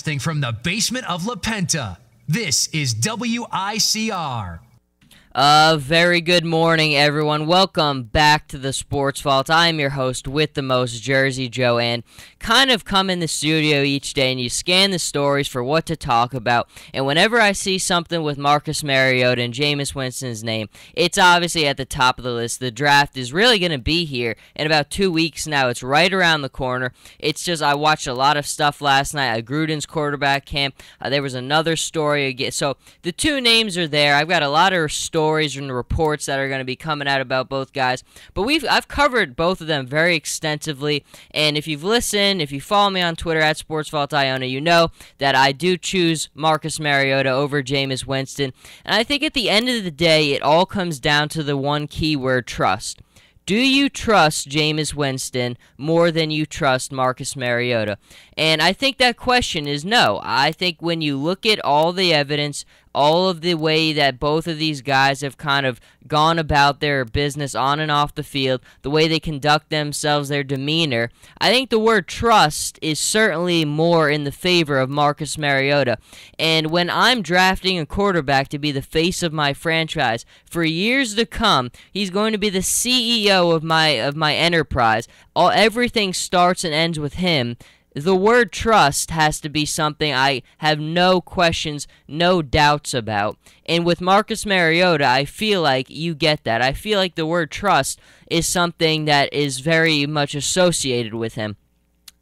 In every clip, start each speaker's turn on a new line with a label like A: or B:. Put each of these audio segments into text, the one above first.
A: Broadcasting from the basement of La Penta, this is WICR.
B: Very good morning, everyone. Welcome back to the Sports Vault. I am your host with the most, Jersey Joe, and kind of come in the studio each day and you scan the stories for what to talk about. And whenever I see something with Marcus Mariota and Jameis Winston's name, it's obviously at the top of the list. The draft is really going to be here in about 2 weeks now. It's right around the corner. It's just I watched a lot of stuff last night at Gruden's quarterback camp. There was another story again. So the two names are there. I've got a lot of stories and reports that are going to be coming out about both guys, but I've covered both of them very extensively, and if you've listened, if you follow me on Twitter at SportsVaultIona, you know that I do choose Marcus Mariota over Jameis Winston, and I think at the end of the day, it all comes down to the one key word: trust. Do you trust Jameis Winston more than you trust Marcus Mariota? And I think that question is no. I think when you look at all the evidence, all of the way that both of these guys have kind of gone about their business on and off the field, the way they conduct themselves, their demeanor, I think the word trust is certainly more in the favor of Marcus Mariota. And when I'm drafting a quarterback to be the face of my franchise for years to come, he's going to be the CEO of my enterprise. Everything starts and ends with him. The word trust has to be something I have no questions, no doubts about. And with Marcus Mariota, I feel like you get that. I feel like the word trust is something that is very much associated with him.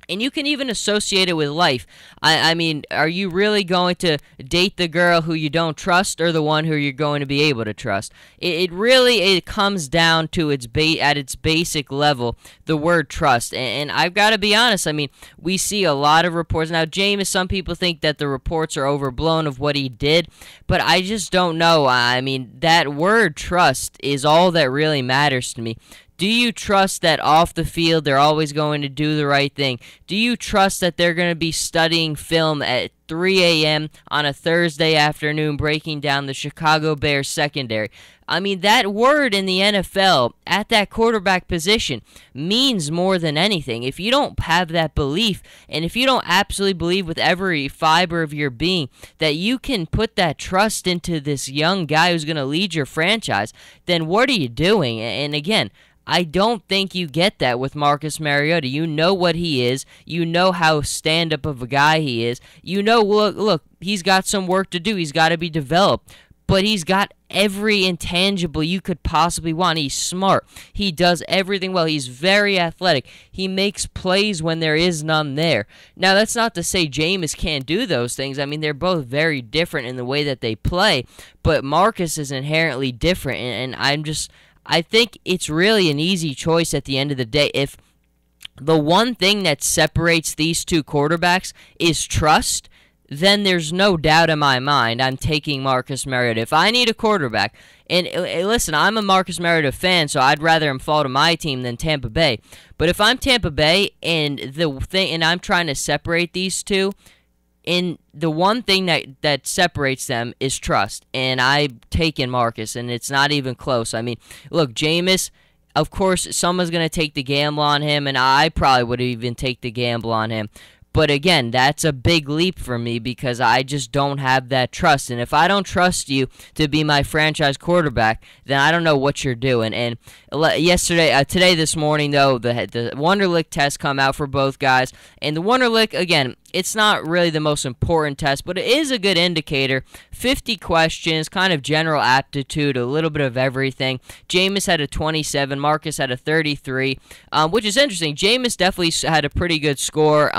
B: And you can even associate it with life. I mean, are you really going to date the girl who you don't trust or the one who you're going to be able to trust? It really comes down to at its basic level, the word trust. And I've got to be honest, I mean, we see a lot of reports. Now, Jameis, some people think that the reports are overblown of what he did, but I just don't know. I mean, that word trust is all that really matters to me. Do you trust that off the field they're always going to do the right thing? Do you trust that they're going to be studying film at 3 a.m. on a Thursday afternoon breaking down the Chicago Bears secondary? I mean, that word in the NFL at that quarterback position means more than anything. If you don't have that belief, and if you don't absolutely believe with every fiber of your being that you can put that trust into this young guy who's going to lead your franchise, then what are you doing? And again, I don't think you get that with Marcus Mariota. You know what he is. You know how stand-up of a guy he is. You know, look, he's got some work to do. He's got to be developed. But he's got every intangible you could possibly want. He's smart. He does everything well. He's very athletic. He makes plays when there is none there. Now, that's not to say Jameis can't do those things. I mean, they're both very different in the way that they play. But Marcus is inherently different, and I think it's really an easy choice at the end of the day. If the one thing that separates these two quarterbacks is trust, then there's no doubt in my mind I'm taking Marcus Mariota. If I need a quarterback, and listen, I'm a Marcus Mariota fan, so I'd rather him fall to my team than Tampa Bay. But if I'm Tampa Bay and I'm trying to separate these two, and the one thing that separates them is trust, and I've taken Marcus, and it's not even close. I mean, look, Jameis, of course, someone's going to take the gamble on him, and I probably would even take the gamble on him. But again, that's a big leap for me because I just don't have that trust. And if I don't trust you to be my franchise quarterback, then I don't know what you're doing. And this morning, though, the Wonderlic test come out for both guys. And the Wonderlic, again, it's not really the most important test, but it is a good indicator. 50 questions, kind of general aptitude, a little bit of everything. Jameis had a 27, Marcus had a 33, which is interesting. Jameis definitely had a pretty good score.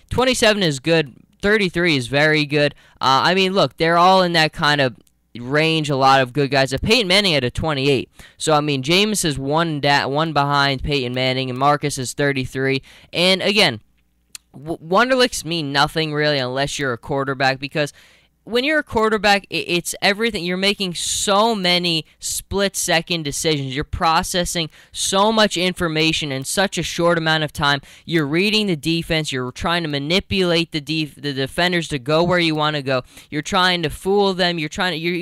B: 27 is good. 33 is very good. I mean, look, they're all in that kind of range, a lot of good guys. Peyton Manning had a 28. So, I mean, Jameis is one behind Peyton Manning, and Marcus is 33. And, again, Wonderlicks mean nothing really unless you're a quarterback, because when you're a quarterback, it's everything. You're making so many split-second decisions. You're processing so much information in such a short amount of time. You're reading the defense. You're trying to manipulate the defenders to go where you want to go. You're trying to fool them. You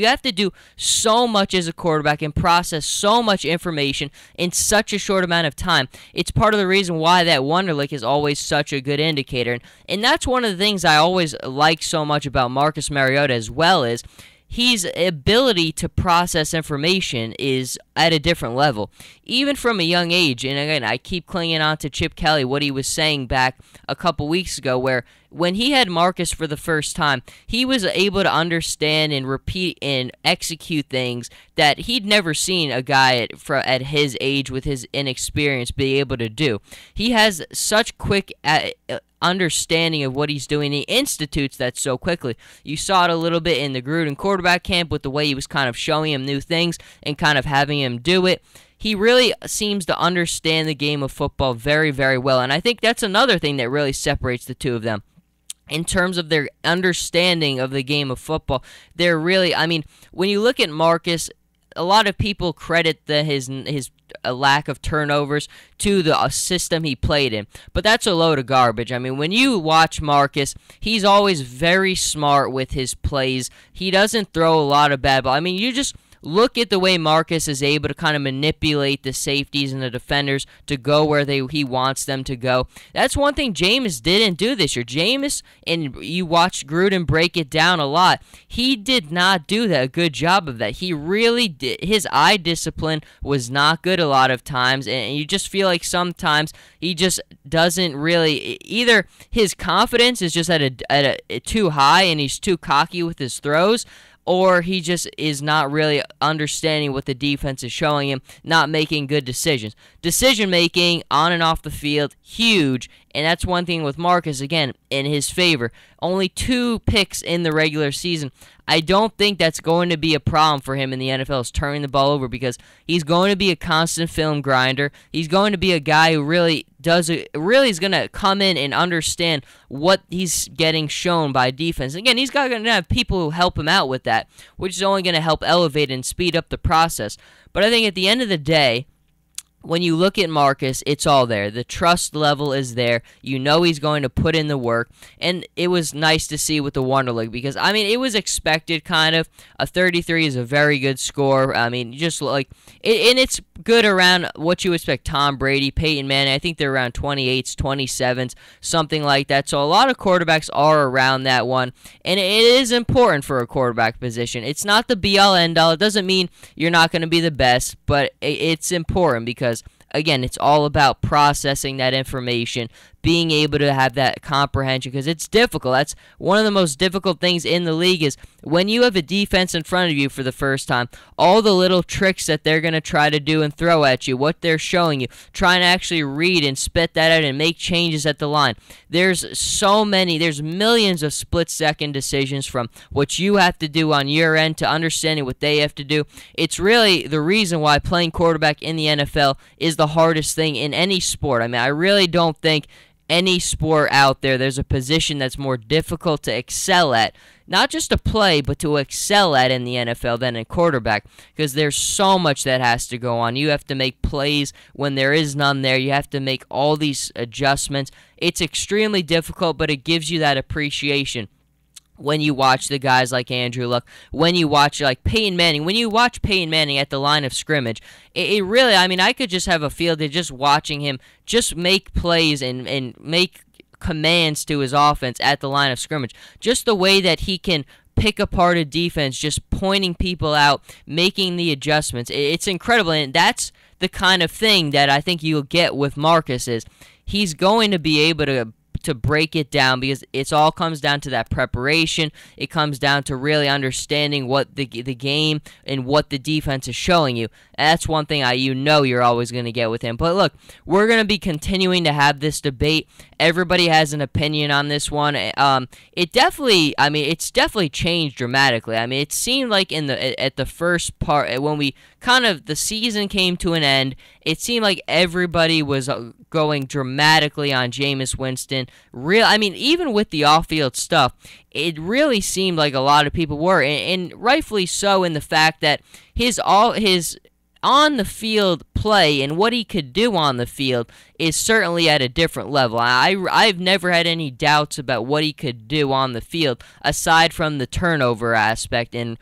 B: have to do so much as a quarterback and process so much information in such a short amount of time. It's part of the reason why that Wonderlic is always such a good indicator. And that's one of the things I always like so much about Marcus Mariota as well, is his ability to process information is at a different level, even from a young age. And again, I keep clinging on to Chip Kelly, what he was saying back a couple weeks ago, where when he had Marcus for the first time, he was able to understand and repeat and execute things that he'd never seen a guy at his age with his inexperience be able to do. He has such quick understanding of what he's doing. He institutes that so quickly. You saw it a little bit in the Gruden quarterback camp with the way he was kind of showing him new things and kind of having him do it. He really seems to understand the game of football very, very well, and I think that's another thing that really separates the two of them. In terms of their understanding of the game of football, they're really, I mean, when you look at Marcus, a lot of people credit his lack of turnovers to the system he played in, but that's a load of garbage. I mean, when you watch Marcus, he's always very smart with his plays. He doesn't throw a lot of bad ball. I mean, you just look at the way Marcus is able to kind of manipulate the safeties and the defenders to go where he wants them to go. That's one thing Jameis didn't do this year. Jameis, and you watched Gruden break it down a lot, he did not do a good job of that. He really did. His eye discipline was not good a lot of times, and you just feel like sometimes he just doesn't really, either his confidence is just at a too high and he's too cocky with his throws, or he just is not really understanding what the defense is showing him, not making good decisions. Decision-making on and off the field, huge, and that's one thing with Marcus, again, in his favor. Only 2 picks in the regular season. I don't think that's going to be a problem for him in the NFL, is turning the ball over, because he's going to be a constant film grinder. He's going to be a guy who really is going to come in and understand what he's getting shown by defense. Again, he's going to have people who help him out with that, which is only going to help elevate and speed up the process. But I think at the end of the day, when you look at Marcus, it's all there. The trust level is there. You know he's going to put in the work. And it was nice to see with the Wonderlic, because, I mean, it was expected kind of. A 33 is a very good score. I mean, just like, and it's good around what you expect. Tom Brady, Peyton Manning, I think they're around 28s, 27s, something like that. So a lot of quarterbacks are around that one. And it is important for a quarterback position. It's not the be-all, end-all. It doesn't mean you're not going to be the best, but it's important because, again, it's all about processing that information, being able to have that comprehension, because it's difficult. That's one of the most difficult things in the league, is when you have a defense in front of you for the first time, all the little tricks that they're going to try to do and throw at you, what they're showing you, trying to actually read and spit that out and make changes at the line. There's millions of split-second decisions from what you have to do on your end to understanding what they have to do. It's really the reason why playing quarterback in the NFL is the hardest thing in any sport. I mean, I really don't think any sport out there's a position that's more difficult to excel at, not just to play, but to excel at in the NFL than a quarterback, because there's so much that has to go on. You have to make plays when there is none there. You have to make all these adjustments. It's extremely difficult, but it gives you that appreciation when you watch the guys like Andrew Luck, when you watch like Peyton Manning, when you watch Peyton Manning at the line of scrimmage, it really, I mean, I could just have a feel that just watching him just make plays and make commands to his offense at the line of scrimmage. Just the way that he can pick apart a defense, just pointing people out, making the adjustments. It's incredible, and that's the kind of thing that I think you'll get with Marcus, is he's going to be able to break it down, because it all comes down to that preparation. It comes down to really understanding what the game and what the defense is showing you. That's one thing you're always going to get with him. But look, we're going to be continuing to have this debate. Everybody has an opinion on this one. It's definitely changed dramatically. I mean, it seemed like at the first part, when we kind of the season came to an end, it seemed like everybody was going dramatically on Jameis Winston. Even with the off-field stuff, it really seemed like a lot of people were, and rightfully so, in the fact that his on-the-field play and what he could do on the field is certainly at a different level. I've never had any doubts about what he could do on the field, aside from the turnover aspect and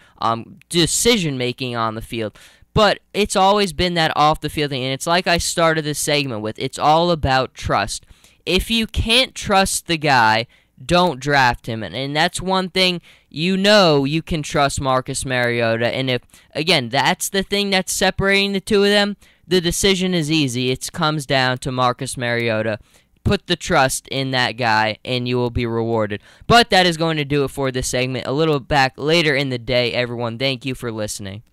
B: decision-making on the field. But it's always been that off-the-field thing, and it's like I started this segment with. It's all about trust. If you can't trust the guy, don't draft him. And that's one thing you can trust Marcus Mariota. And if, again, that's the thing that's separating the two of them, the decision is easy. It comes down to Marcus Mariota. Put the trust in that guy, and you will be rewarded. But that is going to do it for this segment. A little back later in the day, everyone. Thank you for listening.